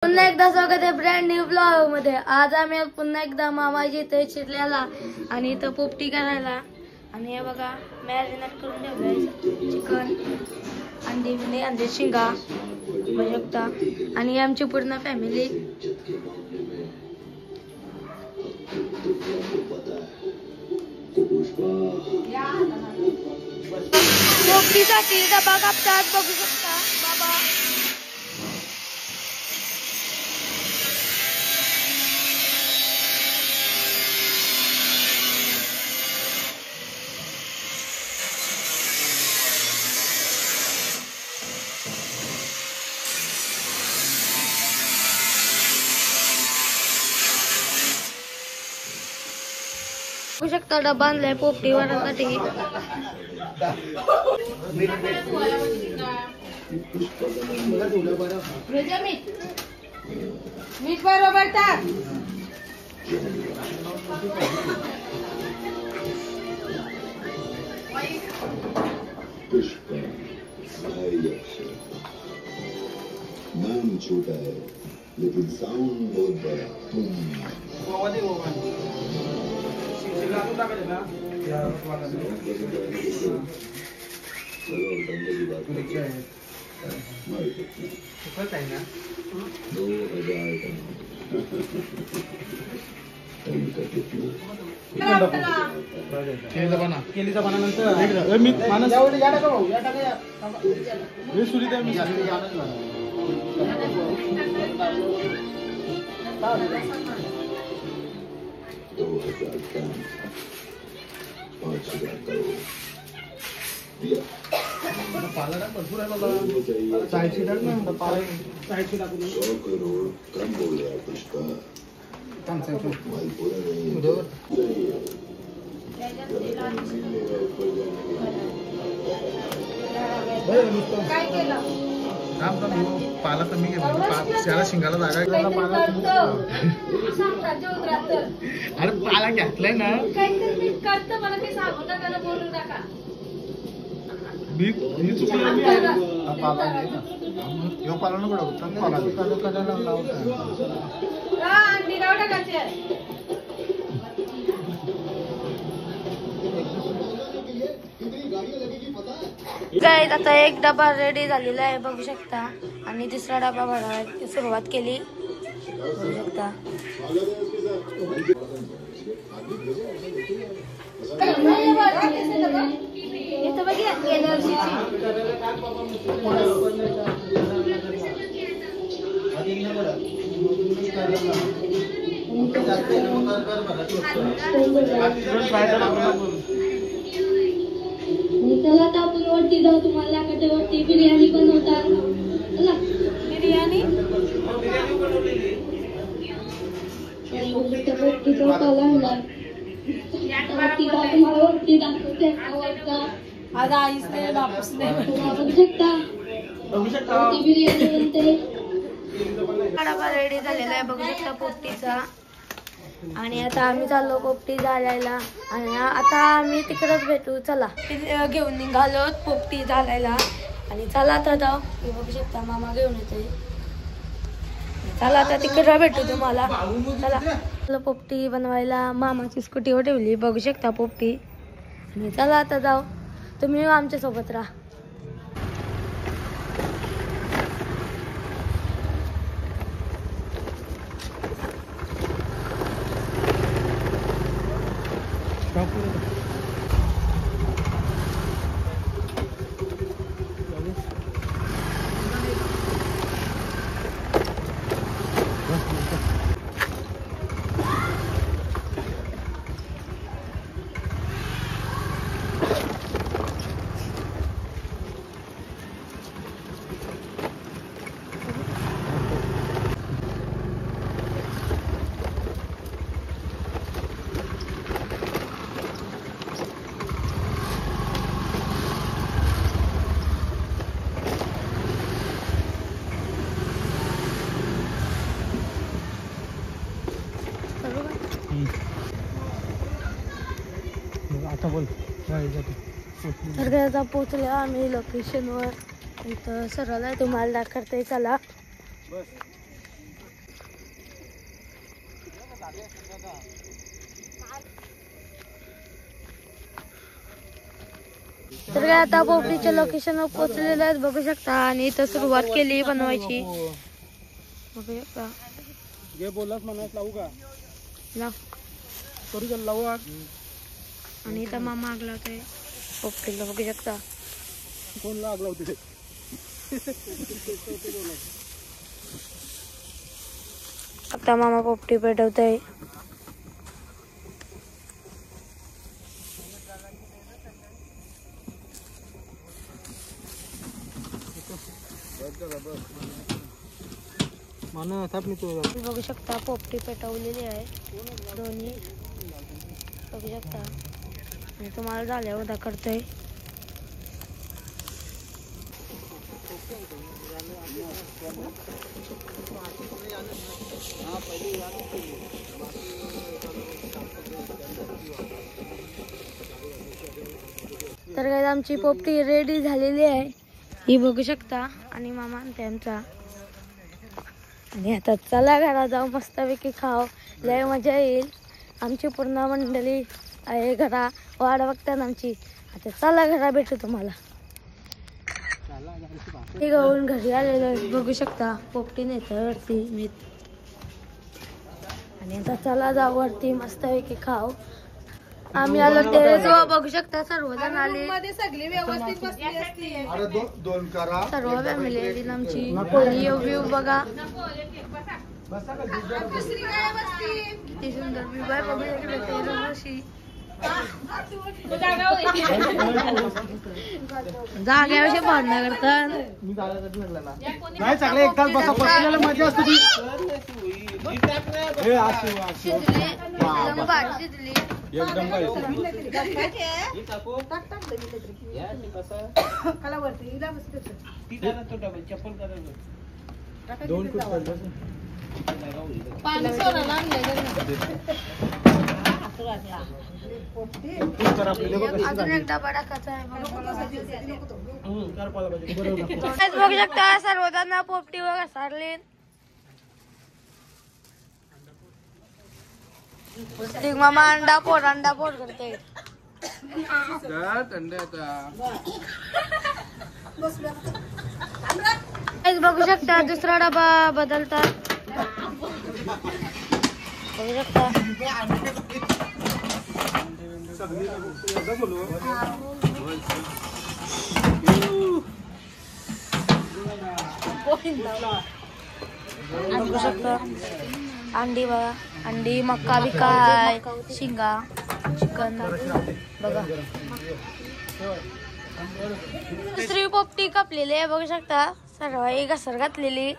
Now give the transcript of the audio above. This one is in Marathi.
पुन्हा एकदा स्वागत आहे ब्रँड न्यू ब्लॉग मध्ये। आज आम्ही पुन्हा एकदा मामाजी इथे चिरल्याला आणि इथं पोपटी करायला आणि हे बघा मॅरिनेट करून ठेवलंय चिकन, अंडी बिंडी, अंडे शिंगा बघू शकता आणि आमची पूर्ण फॅमिली। पोपटीसाठी डबा कापतात बघू शकता बाबा। बघू शकता डबा आणलाय पोपटी वाढण्यासाठी। मीठ बरोबर टाक। नाम छोटा है लेकिन साउंड बहुत बड़ा। केलीचा पाना नंतर भरपूर आहे बाबा। साईडची टाक ना, साईडची टाकून 100 करोड़ कम बोल रहा है पुष्पा। पाला कमी घ्यायला शिंगाला जागा अरे पाला घातलाय ना मी चुकलं पाला गाईज आता एक डबा रेडी झालेला आहे बघू शकता आणि दुसरा डबा भरायला सुरुवात केली बघू शकता। इथं बघा चला आता आपण वरती जाऊ। तुम्हाला वरती बिर्याणी बनवतात। बिर्याणी आज आईच नाही बापूस बिर्याणी बनते। डबा रेडी झालेला आहे बघू शकता पोपटीचा आणि आता आम्ही चाललो पोपटी झालायला आणि आता आम्ही तिकडेच भेटू। चला घेऊन निघालो पोपटी झालायला आणि चला आता जाऊ। बघू शकता मामा घेऊन येते। चला आता तिकडे भेटू तुम्हाला। चला पोपटी बनवायला मामाची स्कूटीवर ठेवली बघू शकता पोपटी आणि चला आता जाऊ। तुम्ही आमच्या सोबत राहा। आता बोल। तर आता पोहोचलो आम्ही लोकेशनवर। इथं सरळ आहे तुम्हाला दाखवते चला। तर काय आता पोपटीच्या लोकेशनवर पोहोचलेलं आहेत बघू शकता आणि इथं सुरुवात केली बनवायची बघू शकता. जे बोललास म्हणास लावू का लाव. करू चल लावू आग. आणि इथं मामा आग लावतोय पोपटीला बघू शकता. कोण आग लावते आता मामा पोपटी पेटवतोय. माना थाप मी तो बघू शकता पोपटी पेटवलेली आहे दोन्ही बघू शकता. आणि तुम्हाला झाल्यावर दाखवतोय. तर काय आमची पोपटी रेडी झालेली आहे ही बघू शकता. आणि मामा आणते आमचा. आणि आता चला घरात जाऊ मस्तपैकी खाऊ लय मजा येईल. आमची पूर्ण मंडळी आहे घरा वाट बघतात आमची. आता चला घरा भेटू तुम्हाला. हे गाऊन घरी आलेलं बघू शकता पोपटी नेतं वरती मी. आणि आता चला जाऊ वरती मस्तपैकी खाऊ. आम्ही आलो टेरेसवर बघू शकता सर्वजण आले. मध्ये सगळी व्यवस्थित बसली असती. अरे दोन करा सर्व फॅमिली आहे आमची. व्ह्यू बघा दुसरी काय बसती. किती सुंदर व्ह्यू आहे बघू शकता. जाग्याविषयी भांडणं करतात. मी नाही चांगलं एक तास बसा बसलेला मजा असते ती. हे असू शिजली एकदम भारी शिजली. एकदम दोन पाणी सोडायला आणलंय अजून एक डबा टाकायचा आहे बघू शकता सर्वजण पोपटीवर घसारले. मामा अंडा फोड करते. बघू शकता दुसरा डबा बदलतात बघू शकता. बघू शकता अंडी बघा. अंडी मक्का बिकाय शिंगा चिकन बघा. दुसरी पोपटी कापलेली आहे बघू शकता. सर्व घसर घातलेली.